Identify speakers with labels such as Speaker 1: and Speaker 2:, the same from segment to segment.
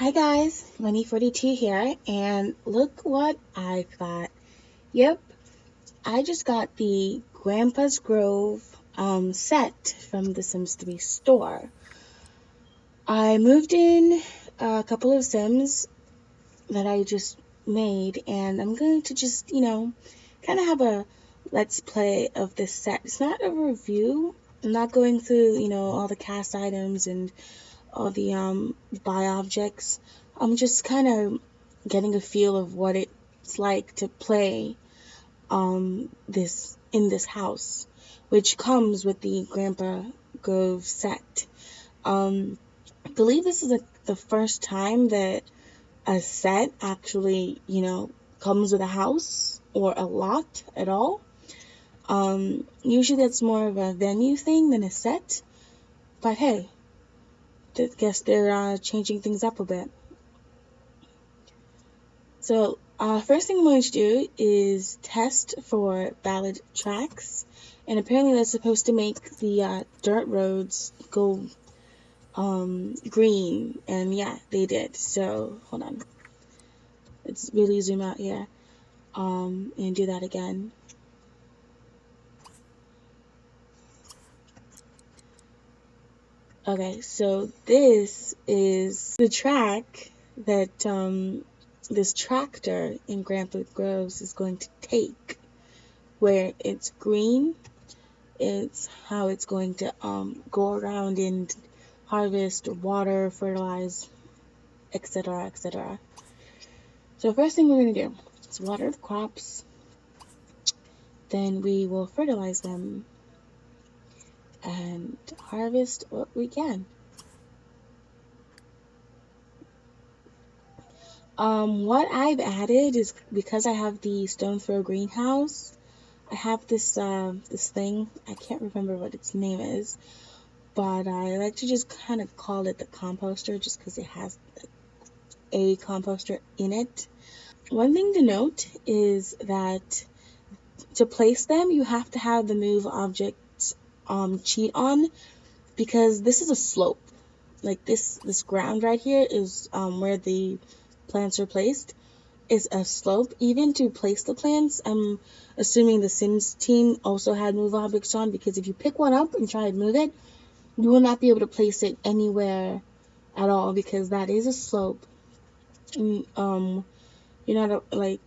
Speaker 1: Hi guys, Money42 here, and look what I got. Yep, I just got the Grandpa's Grove set from the Sims 3 store. I moved in a couple of Sims that I just made, and I'm going to just, kind of have a let's play of this set. It's not a review. I'm not going through, all the cast items and all the buy objects. I'm just kind of getting a feel of what it's like to play this in this house, which comes with the Grandpa Grove set. I believe this is the first time that a set actually, comes with a house or a lot at all. Usually that's more of a venue thing than a set, but hey, I guess they're changing things up a bit. So, first thing I'm going to do is test for ballad tracks, and apparently that's supposed to make the dirt roads go green, and yeah, they did. So, hold on. Let's really zoom out here and do that again. Okay, so this is the track that this tractor in Grandpa Groves is going to take. Where it's green, it's how it's going to go around and harvest, water, fertilize, etc., etc. So first thing we're going to do is water the crops, then we will fertilize them and harvest what we can. What I've added is, because I have the stone throw greenhouse, I have this thing, I can't remember what its name is, but I like to just kind of call it the composter just because it has a composter in it. One thing to note is that to place them, you have to have the move objects cheat on, because this is a slope. Like this ground right here is where the plants are placed is a slope. Even to place the plants, I'm assuming the Sims team also had move objects on, because if you pick one up and try to move it, you will not be able to place it anywhere at all, because that is a slope. And, you're not like,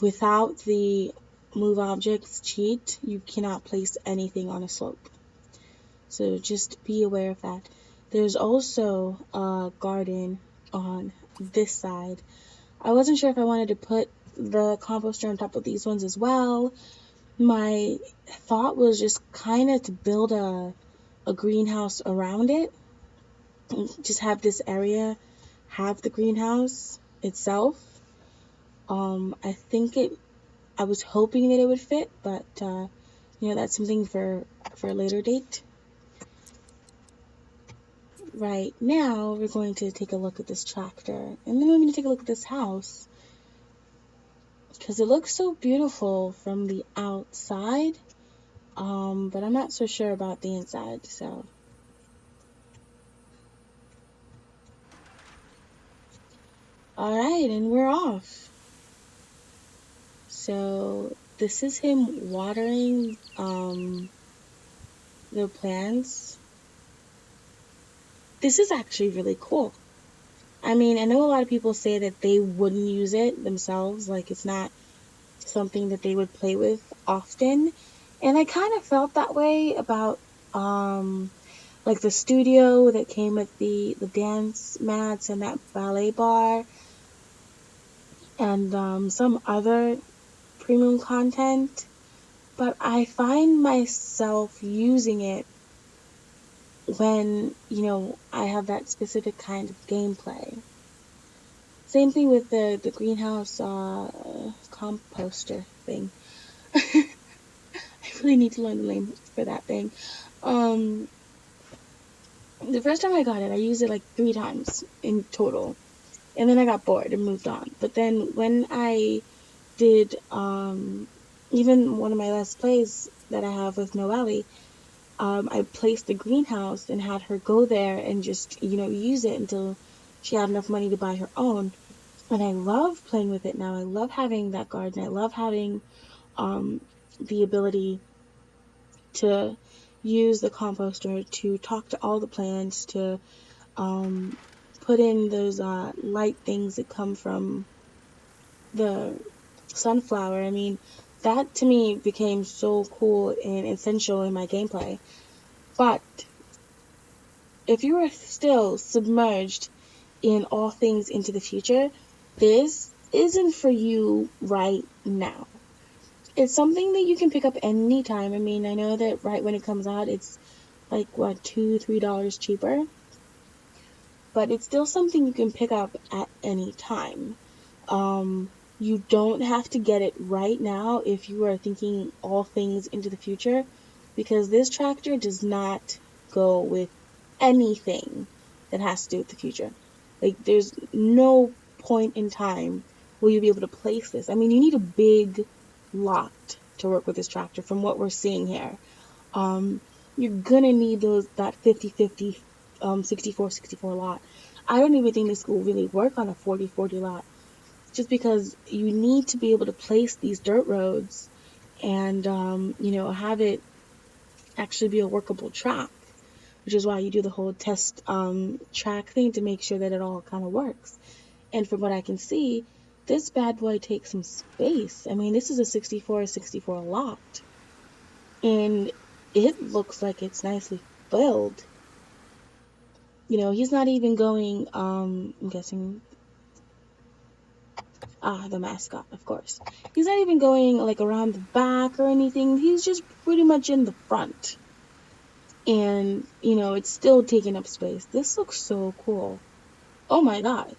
Speaker 1: without the move objects cheat, you cannot place anything on a slope. So just be aware of that. There's also a garden on this side. I wasn't sure if I wanted to put the composter on top of these ones as well. My thought was just kind of to build a greenhouse around it. Just have this area have the greenhouse itself. I was hoping that it would fit, but that's something for a later date. Right now, we're going to take a look at this tractor, and then we're going to take a look at this house, because it looks so beautiful from the outside, but I'm not so sure about the inside, so. Alright, and we're off. So, this is him watering the plants. This is actually really cool. I mean, I know a lot of people say that they wouldn't use it themselves, like it's not something that they would play with often, and I kind of felt that way about like the studio that came with the dance mats and that ballet bar and some other premium content, but I find myself using it when, I have that specific kind of gameplay. Same thing with the greenhouse composter thing. I really need to learn the name for that thing. The first time I got it, I used it like 3 times in total, and then I got bored and moved on. But then when I did even one of my Let's Plays that I have with Noelle, I placed the greenhouse and had her go there and just, use it until she had enough money to buy her own. And I love playing with it now. I love having that garden. I love having the ability to use the composter to talk to all the plants, to um, put in those light things that come from the sunflower. I mean, that to me became so cool and essential in my gameplay. But if you are still submerged in all things into the future, this isn't for you right now. It's something that you can pick up anytime. I mean, I know that right when it comes out, it's like, what, $2, $3 cheaper? But it's still something you can pick up at any time. You don't have to get it right now if you are thinking all things into the future, because this tractor does not go with anything that has to do with the future. Like, there's no point in time where you'll be able to place this. I mean, you need a big lot to work with this tractor from what we're seeing here. You're gonna need that 50-50, 64-64 lot. I don't even think this will really work on a 40-40 lot, just because you need to be able to place these dirt roads and, have it actually be a workable track, which is why you do the whole test track thing to make sure that it all kind of works. And from what I can see, this bad boy takes some space. I mean, this is a 64-64 lot, and it looks like it's nicely filled. He's not even going, I'm guessing, the mascot, of course. He's not even going, like, around the back or anything. He's just pretty much in the front. And, it's still taking up space. This looks so cool. Oh my god.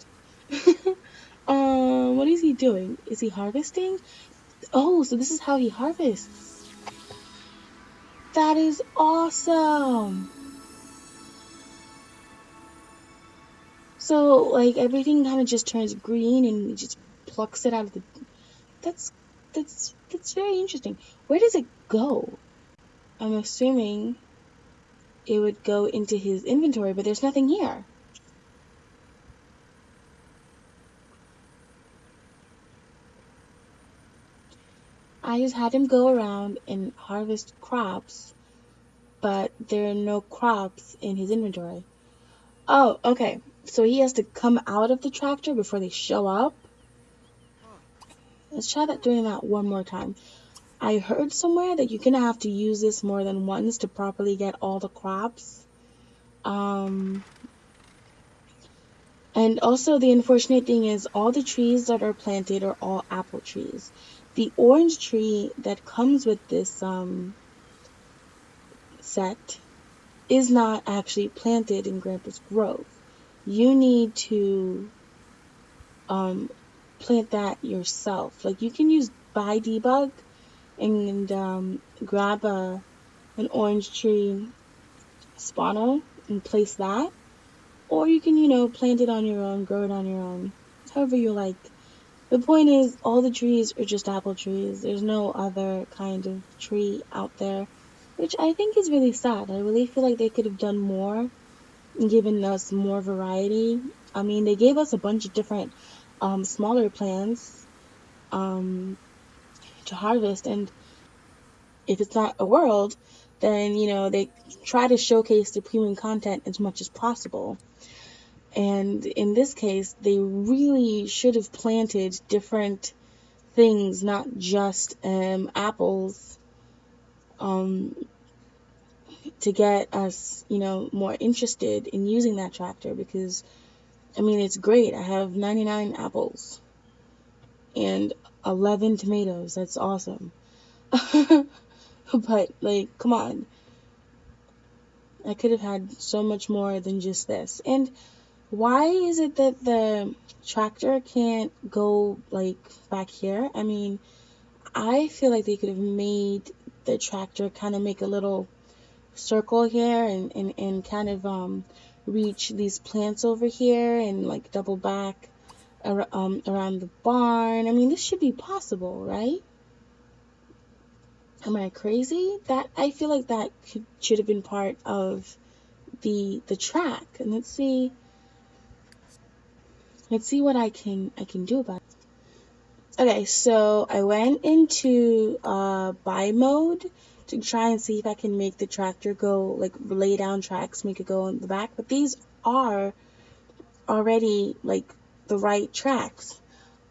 Speaker 1: What is he doing? Is he harvesting? Oh, so this is how he harvests. That is awesome. So, like, everything kind of just turns green and he just plucks it out of the... That's very interesting. Where does it go? I'm assuming it would go into his inventory, but there's nothing here. I just had him go around and harvest crops, but there are no crops in his inventory. Oh, okay. So he has to come out of the tractor before they show up? Let's try doing that one more time. I heard somewhere that you're gonna have to use this more than once to properly get all the crops. And also the unfortunate thing is all the trees that are planted are all apple trees. The orange tree that comes with this set is not actually planted in Grandpa's Grove. You need to plant that yourself. Like, you can use buy debug and grab an orange tree spawner and place that, or you can plant it on your own, grow it on your own, however you like. The point is, all the trees are just apple trees. There's no other kind of tree out there, which I think is really sad. I really feel like they could have done more and given us more variety. I mean, they gave us a bunch of different smaller plants to harvest, and if it's not a world, then they try to showcase the premium content as much as possible. And in this case, they really should have planted different things, not just apples, to get us more interested in using that tractor, because I mean, it's great. I have 99 apples and 11 tomatoes. That's awesome. But, like, come on. I could have had so much more than just this. And why is it that the tractor can't go, like, back here? I mean, I feel like they could have made the tractor kind of make a little circle here and kind of reach these plants over here and, like, double back around the barn. I mean, this should be possible, right? Am I crazy? I feel like that should have been part of the track. And let's see. let's see what I can do about it. Okay, so I went into buy mode to try and see if I can make the tractor go, like, lay down tracks, make it go in the back. But these are already, like, the right tracks.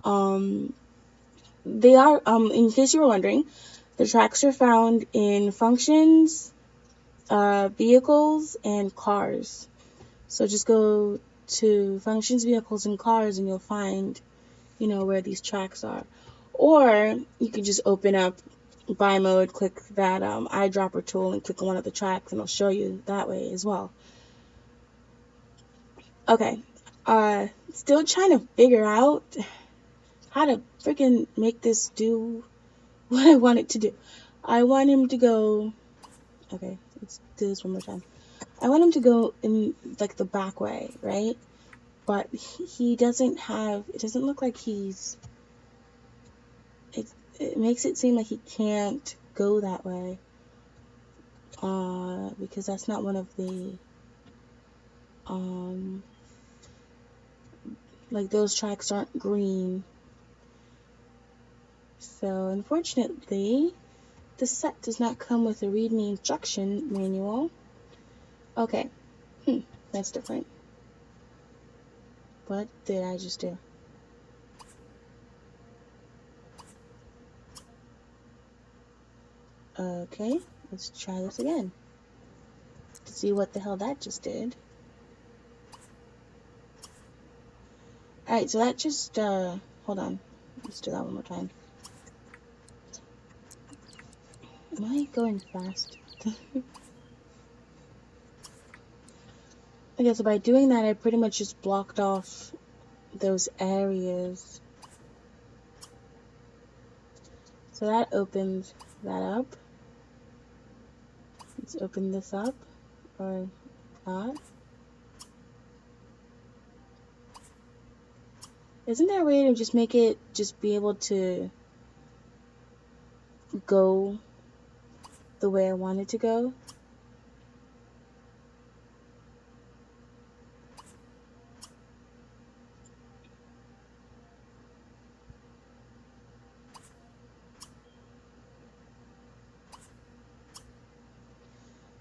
Speaker 1: They are, in case you were wondering, the tracks are found in functions, vehicles, and cars. So just go to functions, vehicles, and cars, and you'll find, where these tracks are. Or you can just open up buy mode, click that eyedropper tool, and click on one of the tracks, and it'll show you that way as well. Okay, still trying to figure out how to freaking make this do what I want it to do. I want him to go. Okay, let's do this one more time. I want him to go in, like, the back way, right? But he doesn't have. It doesn't look like he's. It makes it seem like he can't go that way. Because that's not one of the. Like, those tracks aren't green. So unfortunately, the set does not come with a readme instruction manual. Okay, that's different. What did I just do? Okay, let's try this again to see what the hell that just did. Alright, so that just, hold on. Let's do that one more time. Am I going fast? Okay, so by doing that, I pretty much just blocked off those areas. So that opens that up. Let's open this up, or not. Isn't there a way to just make it just be able to go the way I want it to go?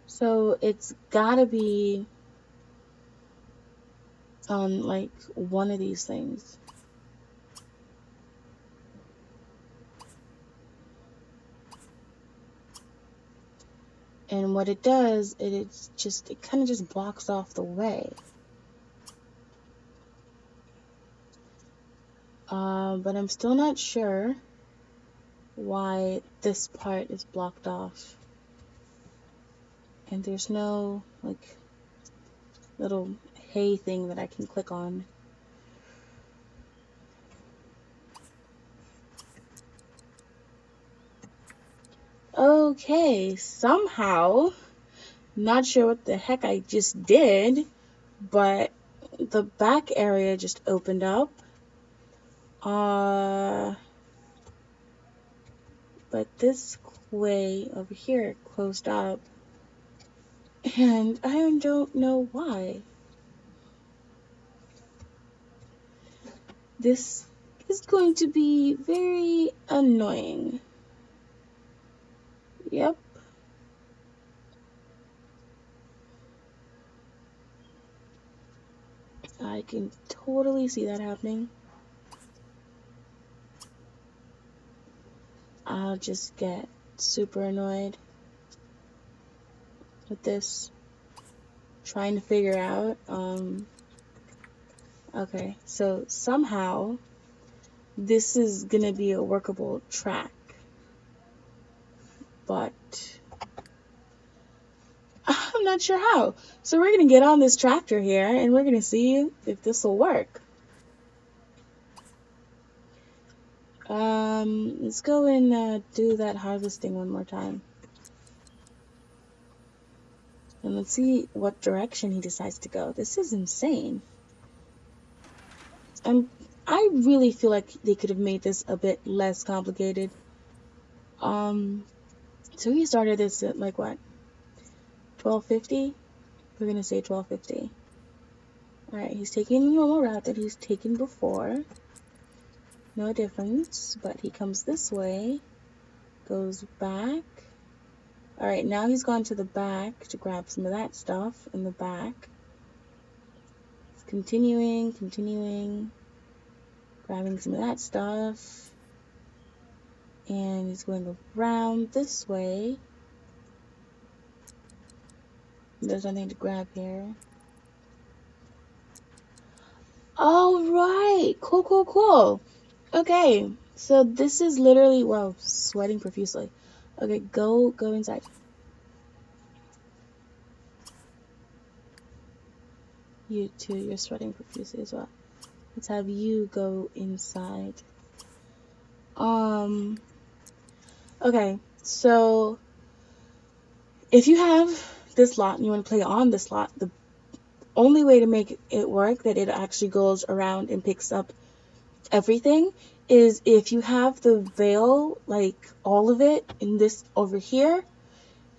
Speaker 1: So it's gotta be on, like, one of these things. And what it does, it kind of just blocks off the way. But I'm still not sure why this part is blocked off. And there's no, like, little hay thing that I can click on. Okay, somehow, not sure what the heck I just did, but the back area just opened up. But this way over here closed up, and I don't know why. This is going to be very annoying. Yep. I can totally see that happening. I'll just get super annoyed with this, trying to figure out, okay, so somehow this is gonna be a workable track, but I'm not sure how. So we're gonna get on this tractor here, and we're gonna see if this will work. Let's go and do that harvesting one more time. And let's see what direction he decides to go. This is insane. I really feel like they could have made this a bit less complicated. So we started this at, like, what? 1250? We're gonna say 1250. Alright, he's taking the normal route that he's taken before. No difference, but he comes this way, goes back. Alright, now he's gone to the back to grab some of that stuff in the back. He's continuing, grabbing some of that stuff. And he's going around this way. There's nothing to grab here. Alright, cool. Okay, so this is literally, wow, sweating profusely. Okay, go inside. You too, you're sweating profusely as well. Let's have you go inside. Okay, so if you have this lot and you want to play on this lot, the only way to make it work that it actually goes around and picks up everything is if you have the veil, like all of it in this over here,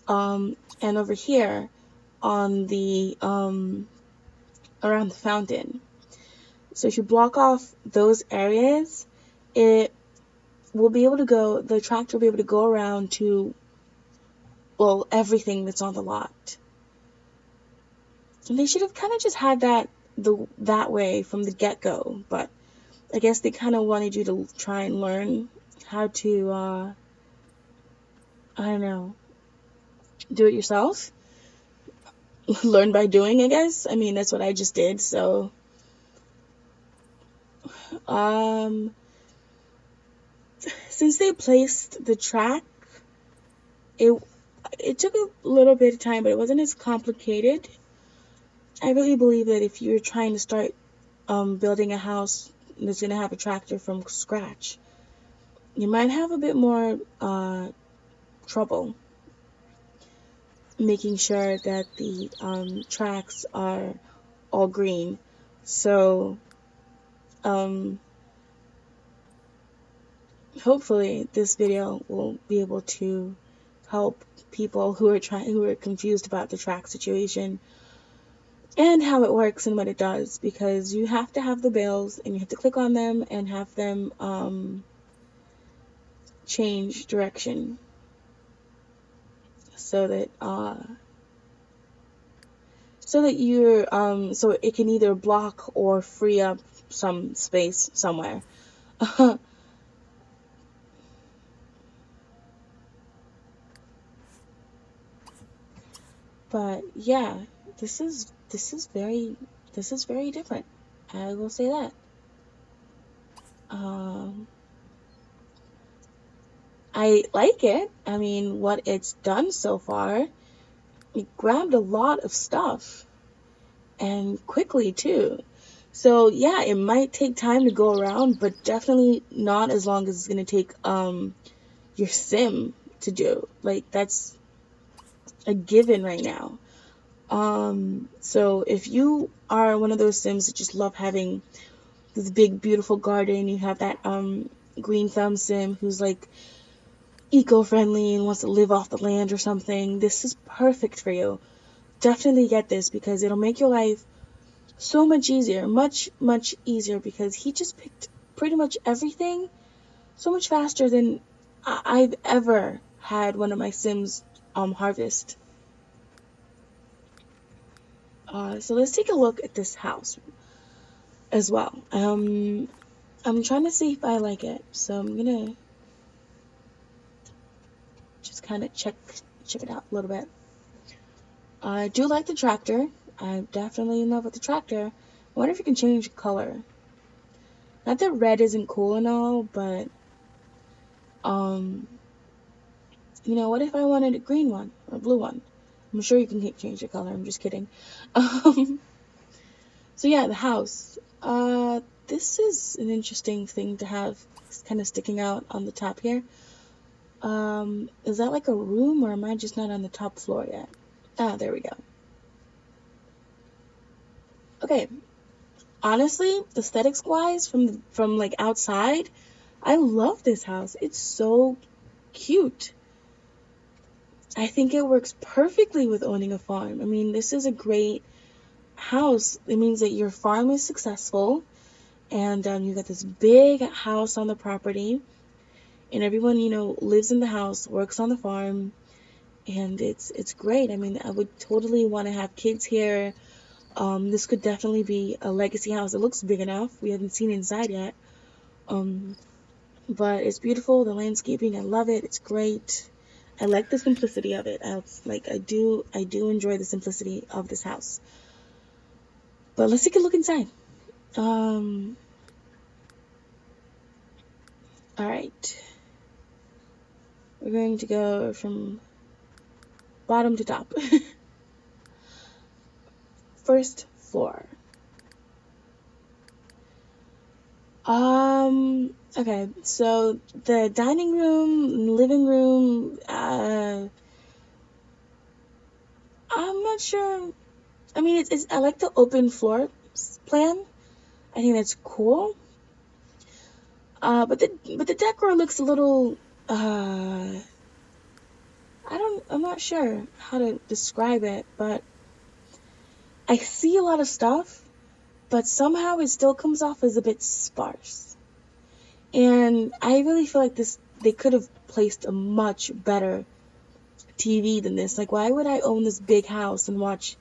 Speaker 1: and over here on the around the fountain. So if you block off those areas, it will be able to go, the tractor will be able to go around to, well, everything that's on the lot. And they should have kind of just had that way from the get-go, but I guess they kind of wanted you to try and learn how to, I don't know, do it yourself. Learn by doing, I guess. I mean, that's what I just did, so. Since they placed the track, it took a little bit of time, but it wasn't as complicated. I really believe that if you're trying to start building a house that's going to have a tractor from scratch, you might have a bit more trouble making sure that the tracks are all green. So hopefully this video will be able to help people who are confused about the track situation and how it works and what it does, because you have to have the bales and you have to click on them and have them change direction so that you're so it can either block or free up some space somewhere. But yeah, this is very different. I will say that. I like it. I mean, what it's done so far, it grabbed a lot of stuff, and quickly too. So yeah, it might take time to go around, but definitely not as long as it's gonna take your sim to do. Like, that's a given right now. So if you are one of those sims that just love having this big beautiful garden, you have that green thumb sim who's like eco-friendly and wants to live off the land or something, this is perfect for you. Definitely get this, because it'll make your life so much easier, much easier, because he just picked pretty much everything so much faster than I've ever had one of my sims harvest. So let's take a look at this house as well. I'm trying to see if I like it, so I'm gonna just kind of check it out a little bit. I do like the tractor. I'm definitely in love with the tractor. I wonder if you can change the color. Not that red isn't cool and all, but you know, what if I wanted a green one or a blue one? I'm sure you can change the color. I'm just kidding. So yeah, the house. This is an interesting thing to have. It's kind of sticking out on the top here. Is that like a room, or am I just not on the top floor yet? Ah, there we go. Okay. Honestly, aesthetics wise, from like outside, I love this house. It's so cute. I think it works perfectly with owning a farm. I mean, this is a great house, it means that your farm is successful, and you got this big house on the property, and everyone, lives in the house, works on the farm, and it's great. I mean, I would totally want to have kids here. This could definitely be a legacy house. It looks big enough. We haven't seen inside yet. But it's beautiful. The landscaping, I love it. It's great. I like the simplicity of it. I do enjoy the simplicity of this house. But let's take a look inside. All right. We're going to go from bottom to top. First floor. Okay, so the dining room, living room, I'm not sure. I mean, I like the open floor plan. I think that's cool. But the decor looks a little, I'm not sure how to describe it, but I see a lot of stuff, but somehow it still comes off as a bit sparse. And I really feel like they could have placed a much better TV than this. Like, why would I own this big house and watch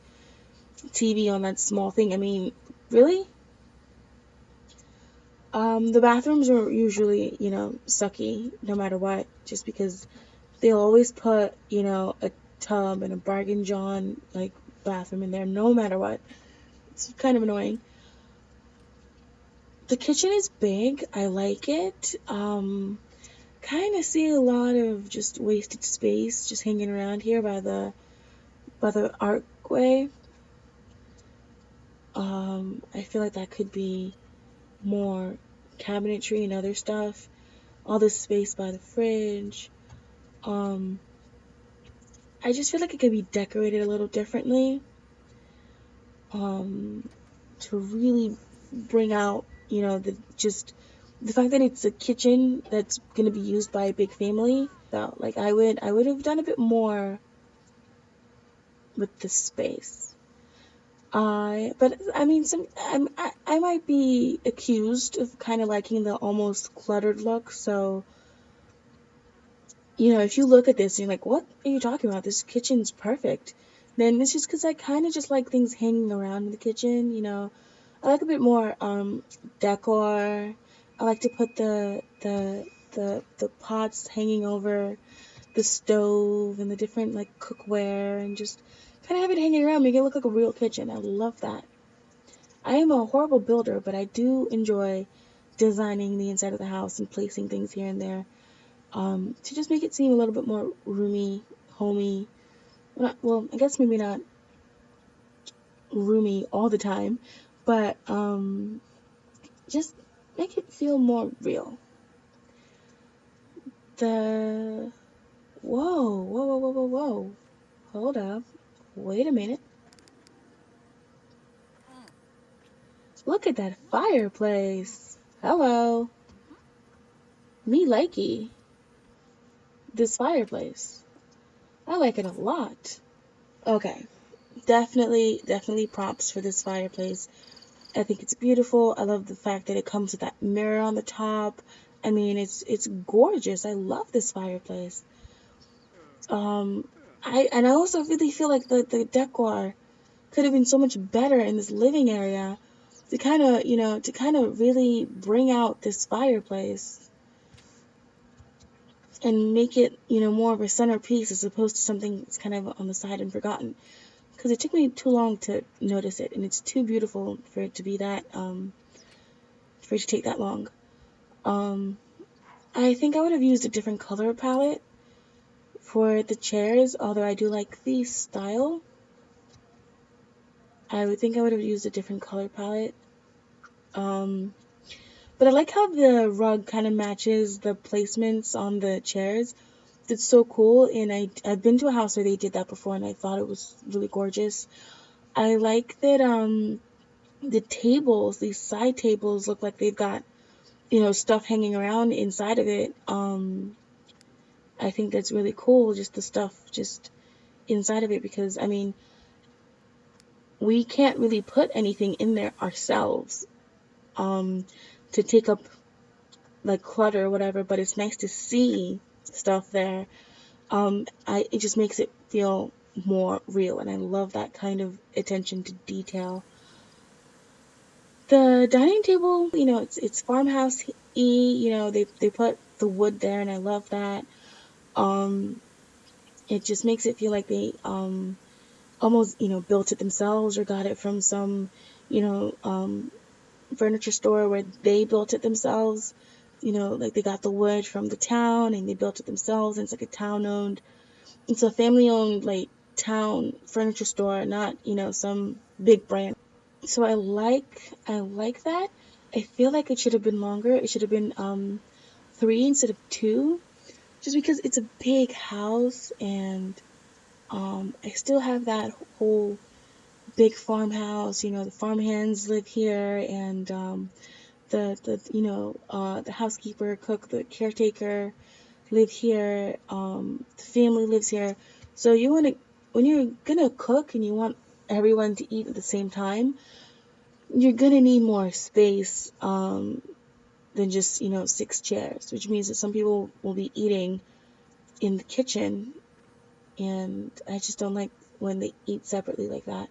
Speaker 1: TV on that small thing? I mean, really? The bathrooms are usually, sucky no matter what, just because they'll always put, a tub and a Bargain John, like, bathroom in there no matter what. It's kind of annoying. The kitchen is big. I like it. Kind of see a lot of just wasted space just hanging around here by the archway. I feel like that could be more cabinetry and other stuff. All this space by the fridge. I just feel like it could be decorated a little differently. To really bring out, the fact that it's a kitchen that's gonna be used by a big family. So, like, I would have done a bit more with the space. But I mean, I might be accused of kind of liking the almost cluttered look. So, if you look at this and you're like, what are you talking about? This kitchen's perfect. Then it's just because I kind of just like things hanging around in the kitchen. I like a bit more decor. I like to put the pots hanging over the stove and the different like cookware and just kind of have it hanging around, make it look like a real kitchen. I love that. I am a horrible builder, but I do enjoy designing the inside of the house and placing things here and there to just make it seem a little bit more roomy, homey. Well, I guess maybe not roomy all the time, but just make it feel more real. Whoa, whoa, whoa, whoa, whoa, whoa. Hold up. Wait a minute. Look at that fireplace. Hello. Me likey this fireplace. I like it a lot. Okay. Definitely props for this fireplace. I think it's beautiful. I love the fact that it comes with that mirror on the top. I mean, it's gorgeous. I love this fireplace. I also really feel like the decor could have been so much better in this living area to kind of really bring out this fireplace and make it, more of a centerpiece as opposed to something that's kind of on the side and forgotten. Because it took me too long to notice it, and it's too beautiful for it to be that, for it to take that long. I think I would have used a different color palette for the chairs, although I do like the style. I would think I would have used a different color palette. But I like how the rug kind of matches the placements on the chairs. It's so cool, and I've been to a house where they did that before, and I thought it was really gorgeous. I like that the tables, these side tables, look like they've got, stuff hanging around inside of it. I think that's really cool, just the stuff just inside of it, because, I mean, we can't really put anything in there ourselves to take up like clutter or whatever, but it's nice to see stuff there. It just makes it feel more real, and I love that kind of attention to detail. The dining table, it's farmhouse-y, they put the wood there, and I love that. It just makes it feel like they almost, built it themselves or got it from some, furniture store where they built it themselves. Like they got the wood from the town and they built it themselves, and it's like a town-owned, it's a family-owned, like, town furniture store, not, some big brand. So I like that. I feel like it should have been longer. It should have been 3 instead of 2, just because it's a big house, and I still have that whole big farmhouse. The farmhands live here, and the housekeeper, cook, the caretaker live here. The family lives here. So when you're gonna cook and you want everyone to eat at the same time, you're gonna need more space than just 6 chairs, which means that some people will be eating in the kitchen, and I just don't like when they eat separately like that.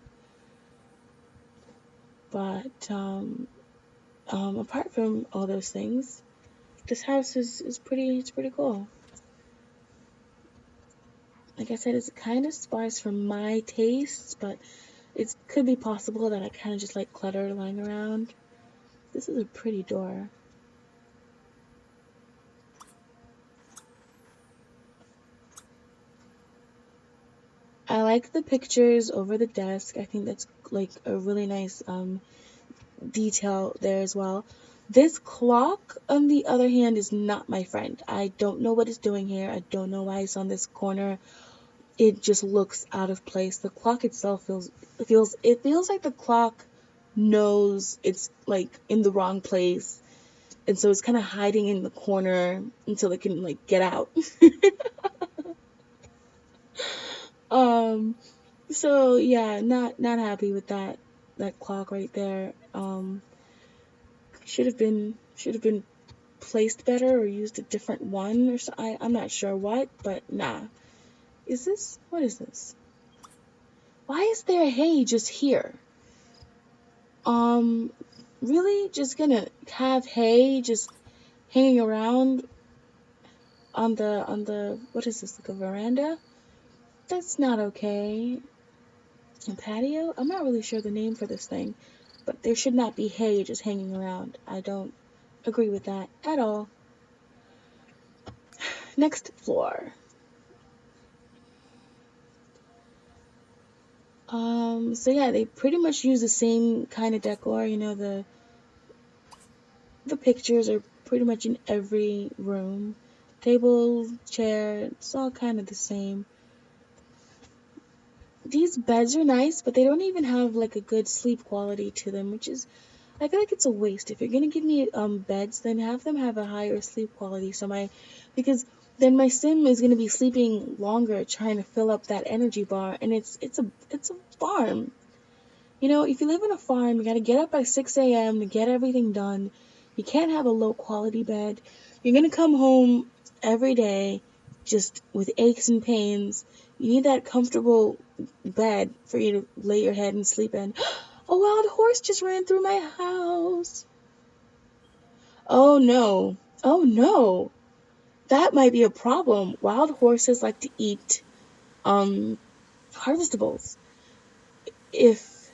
Speaker 1: But apart from all those things, this house is pretty cool. Like I said, it's kind of sparse for my tastes, but it could be possible that I kind of just like clutter lying around. This is a pretty door. I like the pictures over the desk. I think that's like a really nice detail there as well. This clock, on the other hand, is not my friend. I don't know what it's doing here. I don't know why it's on this corner. It just looks out of place. The clock itself feels like the clock knows it's like in the wrong place, and so it's kind of hiding in the corner until it can like get out. So yeah, not happy with that clock right there. Should have been placed better or used a different one or so. I'm not sure what, but nah. What is this? Why is there hay just here? Um, really? Just gonna have hay just hanging around on the what is this, like a veranda? That's not okay. A patio? I'm not really sure the name for this thing, but there should not be hay just hanging around. I don't agree with that at all. Next floor. So yeah, they pretty much use the same kind of decor. The pictures are pretty much in every room. Table, chair, it's all kind of the same. These beds are nice, but they don't even have like a good sleep quality to them, which is, I feel like it's a waste. If you're gonna give me beds, then have them have a higher sleep quality. Because then my sim is gonna be sleeping longer trying to fill up that energy bar, and it's a farm. If you live on a farm, you gotta get up by 6 a.m. to get everything done. You can't have a low quality bed. You're gonna come home every day just with aches and pains. You need that comfortable bed for you to lay your head and sleep in. A wild horse just ran through my house. Oh no. Oh no. That might be a problem. Wild horses like to eat harvestables. If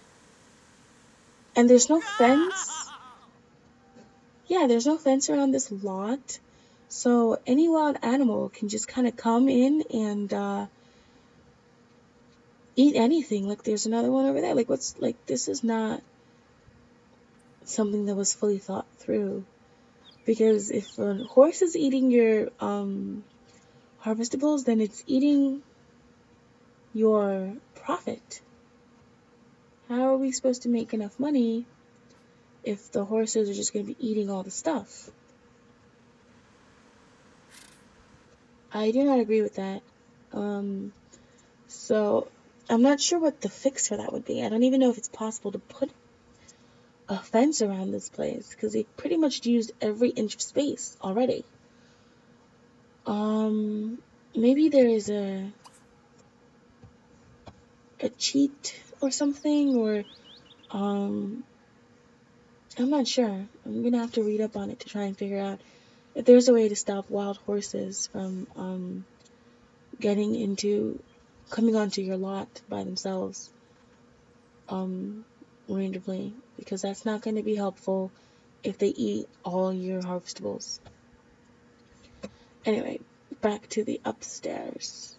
Speaker 1: and there's no fence. Yeah, there's no fence around this lot. So any wild animal can just kind of come in and eat anything. Like there's another one over there. This is not something that was fully thought through. Because if a horse is eating your harvestables, then it's eating your profit. How are we supposed to make enough money if the horses are just going to be eating all the stuff? I do not agree with that. So I'm not sure what the fix for that would be. I don't even know if it's possible to put a fence around this place, because they pretty much used every inch of space already. Maybe there is a cheat or something, or I'm not sure. I'm gonna have to read up on it to try and figure out if there's a way to stop wild horses from coming onto your lot by themselves randomly, because that's not going to be helpful if they eat all your harvestables. Anyway, back to the upstairs.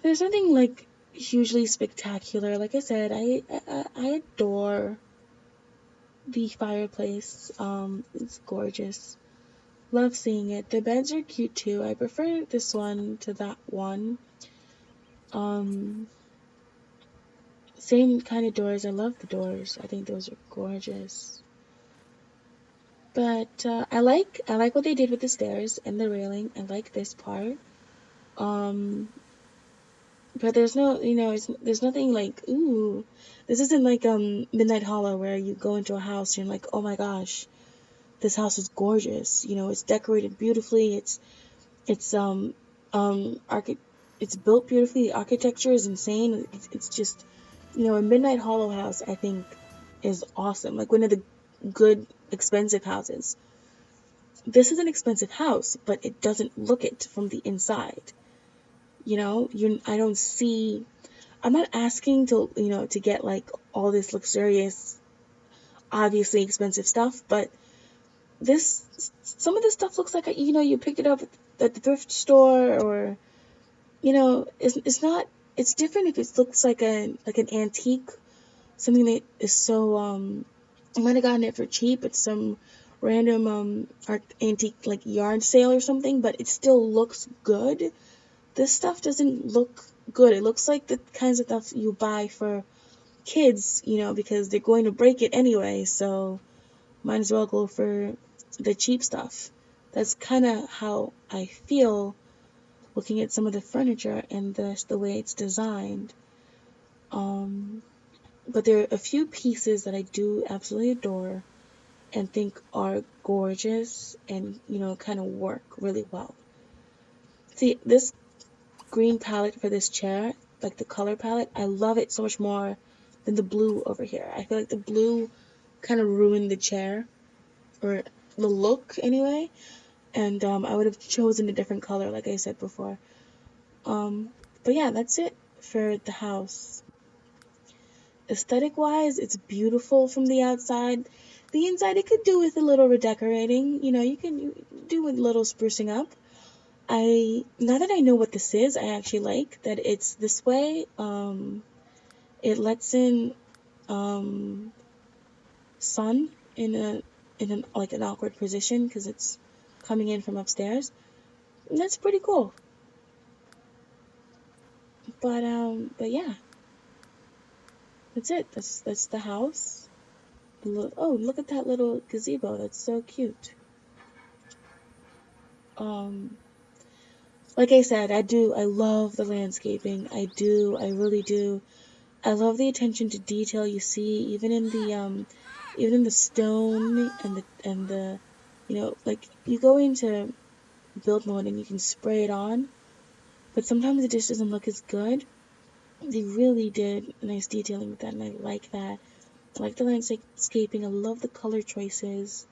Speaker 1: There's nothing like hugely spectacular. Like I said, I adore the fireplace. It's gorgeous. Love seeing it. The beds are cute too. I prefer this one to that one. Same kind of doors. I love the doors. I think those are gorgeous. But I like what they did with the stairs and the railing. I like this part. But there's no, there's nothing like, ooh, this isn't like Midnight Hollow where you go into a house and you're like, oh my gosh, this house is gorgeous. It's decorated beautifully. It's built beautifully. The architecture is insane. It's just, a Midnight Hollow house, I think, is awesome. Like one of the good expensive houses. This is an expensive house, but it doesn't look it from the inside. I'm not asking to get like all this luxurious, obviously expensive stuff, but some of this stuff looks like, you picked it up at the thrift store, or, it's different if it looks like an antique, something that is so, I might have gotten it for cheap at some random, antique, like, yard sale or something, but it still looks good. This stuff doesn't look good. It looks like the kinds of stuff you buy for kids, because they're going to break it anyway, so might as well go for the cheap stuff. That's kind of how I feel looking at some of the furniture and the way it's designed. But there are a few pieces that I do absolutely adore and think are gorgeous and, kind of work really well. See, this green palette for this chair, like the color palette, I love it so much more than the blue over here. I feel like the blue kind of ruined the chair, or the look anyway, and I would have chosen a different color, like I said before. But yeah, that's it for the house. Aesthetic wise, it's beautiful from the outside. The inside, it could do with a little redecorating. You can do with a little sprucing up. Now that I know what this is, I actually like that it's this way. It lets in sun in an like an awkward position because it's coming in from upstairs. And that's pretty cool. But yeah, that's it. That's the house. Oh, look at that little gazebo. That's so cute. Like I said, I love the landscaping. I really do. I love the attention to detail you see, even in the stone and the, like you go into build mode and you can spray it on, but sometimes it just doesn't look as good. They really did nice detailing with that, and I like that. I like the landscaping. I love the color choices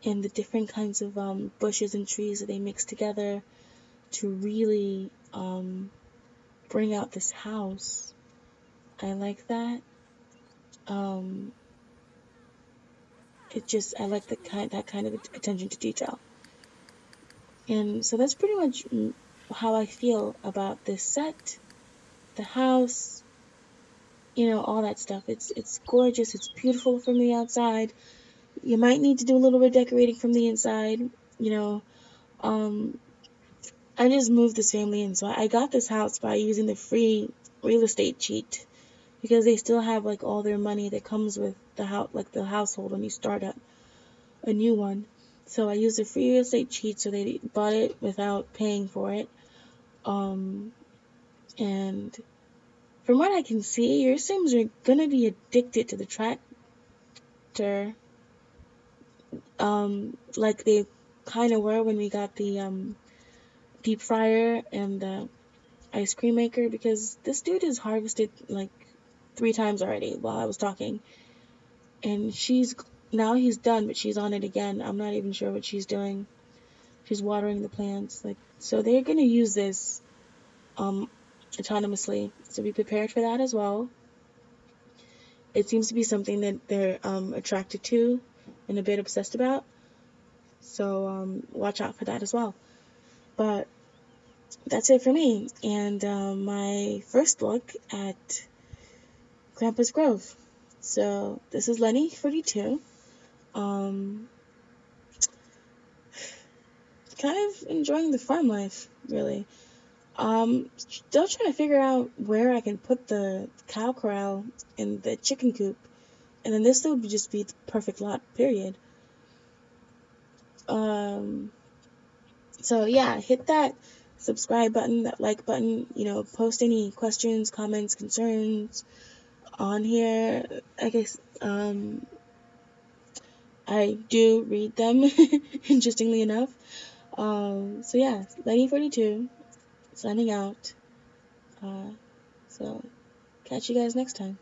Speaker 1: and the different kinds of bushes and trees that they mix together to really bring out this house. I like that. I like that kind of attention to detail. And so that's pretty much how I feel about this set, the house, all that stuff. It's gorgeous. It's beautiful from the outside. You might need to do a little bit of decorating from the inside. I just moved this family in, so I got this house by using the free real estate cheat, because they still have like all their money that comes with the house, like the household when you start a new one. So I used a free real estate cheat, so they bought it without paying for it. And from what I can see, your Sims are gonna be addicted to the tractor, like they kind of were when we got the deep fryer and the ice cream maker, because this dude has harvested like 3 times already while I was talking, and now he's done, but she's on it again. I'm not even sure what she's doing. She's watering the plants, like, so they're gonna use this um autonomously. So be prepared for that as well. It seems to be something that they're attracted to and a bit obsessed about. So watch out for that as well. But that's it for me, and my first look at Grandpa's Grove. So this is Lenny 42. Um, kind of enjoying the farm life, really. Still trying to figure out where I can put the cow corral and the chicken coop, and then this would just be the perfect lot, period. So yeah, hit that subscribe button, that like button, post any questions, comments, concerns on here. I guess, I do read them, interestingly enough. So yeah, Lenny42, signing out. So catch you guys next time.